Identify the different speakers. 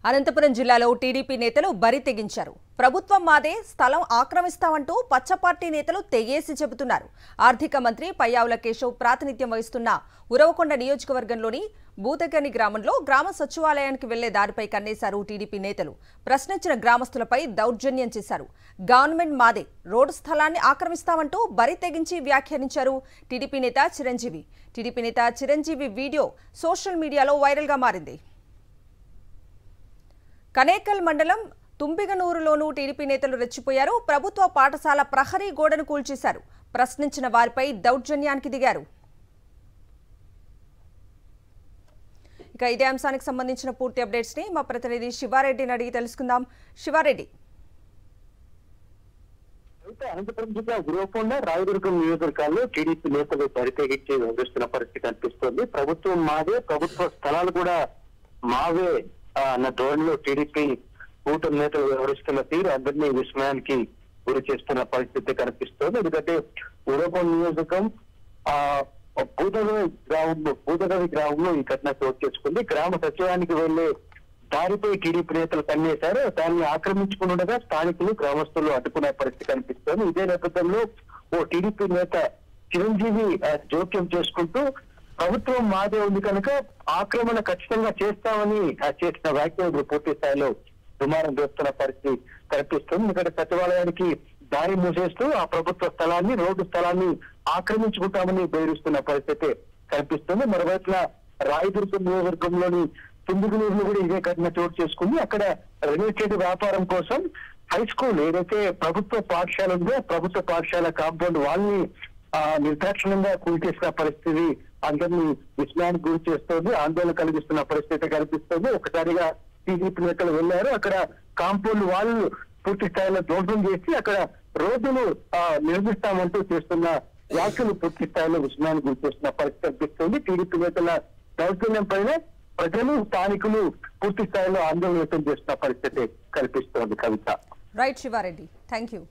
Speaker 1: అనంతపురం జిల్లాలో టీడీపీ నేతలు బరి తెగించారు. ప్రభుత్వం మాదే, స్థలం ఆక్రమిస్తామంటూ పచ్చపార్టీ నేతలు తెగేసి చెబుతున్నారు. ఆర్థిక మంత్రి పయ్యావుల కేశవ్ ప్రాతినిధ్యం వహిస్తున్న ఉరవకొండ నియోజకవర్గంలోని బూతగని గ్రామంలో గ్రామ సచివాలయానికి వెళ్లే దారిపై కన్నేశారు టీడీపీ నేతలు. ప్రశ్నించిన గ్రామస్తులపై దౌర్జన్యం చేశారు. గవర్నమెంట్ మాదే, రోడ్డు స్థలాన్ని ఆక్రమిస్తామంటూ బరి తెగించి వ్యాఖ్యానించారు టీడీపీ నేత చిరంజీవి వీడియో సోషల్ మీడియాలో వైరల్ గా మారింది. కనేకల్ మండలం తుంబిగనూరులోనూ టీడీపీ నేతలు రెచ్చిపోయారు. ప్రభుత్వ పాఠశాల ప్రహరీ గోడను కూల్చేశారు. ప్రశ్నించిన వారిపై దౌర్జన్యానికి దిగారు. ఇక ఇదే అంశానికి సంబంధించిన పూర్తి అప్డేట్స్ ని మా ప్రతినిధి శివారెడ్డిని అడిగి తెలుసుకుందాం. శివారెడ్డి,
Speaker 2: అనంతపురం జిల్లా ఉరవకొండ రాయదుర్గం నియోజకవర్గాల్లో టీడీపీ నేతలు బరితెగించి వ్యవహరిస్తున్న పరిస్థితి కనిపిస్తోంది. ప్రభుత్వం మాదే, ప్రభుత్వ స్థలాలు కూడా మావే అన్న ధోరణిలో టీడీపీ కూటమి నేతలు వ్యవహరిస్తున్న తీరు అందరినీ విస్మయానికి గురి చేస్తున్న పరిస్థితి కనిపిస్తోంది. ఎందుకంటే ఉరవకొండ నియోజకం భూతగవి గ్రామంలో ఈ ఘటన చోటు చేసుకుంది. గ్రామ సచివాలయానికి వెళ్లే దారిపై టీడీపీ నేతలు కన్నేశారు. దాన్ని ఆక్రమించుకుంటుండగా స్థానికులు గ్రామస్తులు అడ్డుకునే పరిస్థితి కనిపిస్తోంది. ఇదే నేపథ్యంలో ఓ టీడీపీ నేత చిరంజీవి జోక్యం చేసుకుంటూ ప్రభుత్వం మాదే ఉంది కనుక ఆక్రమణ ఖచ్చితంగా చేస్తామని చేసిన వ్యాఖ్యలు పూర్తి స్థాయిలో దుమారం చేస్తున్న పరిస్థితి కనిపిస్తుంది. ఎందుకంటే సచివాలయానికి దారి మూసేస్తూ ఆ ప్రభుత్వ స్థలాన్ని, రోడ్డు స్థలాన్ని ఆక్రమించుకుంటామని బెదిరిస్తున్న పరిస్థితి కనిపిస్తుంది. మరోవైపున రాయదుర్గం నియోజకవర్గంలోని తుంబిగనూరులో కూడా ఇదే ఘటన చోటు చేసుకుంది. అక్కడ రియల్ ఎస్టేట్ వ్యాపారం కోసం హై స్కూల్ ఏదైతే ప్రభుత్వ పాఠశాల ఉందో ప్రభుత్వ పాఠశాల కాంపౌండ్ వాళ్ళని నిర్దాక్షిణ్యంగా కూల్చేసిన పరిస్థితి అందరినీ విస్మయానికి గురి చేస్తోంది. ఆందోళన కలిగిస్తున్న పరిస్థితి కనిపిస్తుంది. ఒకసారిగా టీడీపీ నేతలు వెళ్లారు. అక్కడ కాంపౌండ్ వాళ్ళు పూర్తి స్థాయిలో దోషం చేసి అక్కడ రోడ్డును నిర్మిస్తామంటూ చేస్తున్న వ్యాఖ్యలు పూర్తి స్థాయిలో విస్మయానికి గురి చేస్తున్న పరిస్థితి కనిపిస్తుంది. టీడీపీ నేతల దౌర్జన్యం పైన ప్రజలు, స్థానికులు పూర్తి స్థాయిలో ఆందోళన వ్యక్తం చేస్తున్న పరిస్థితి కనిపిస్తోంది. Kavitha.
Speaker 1: Right Siva Reddy, thank you.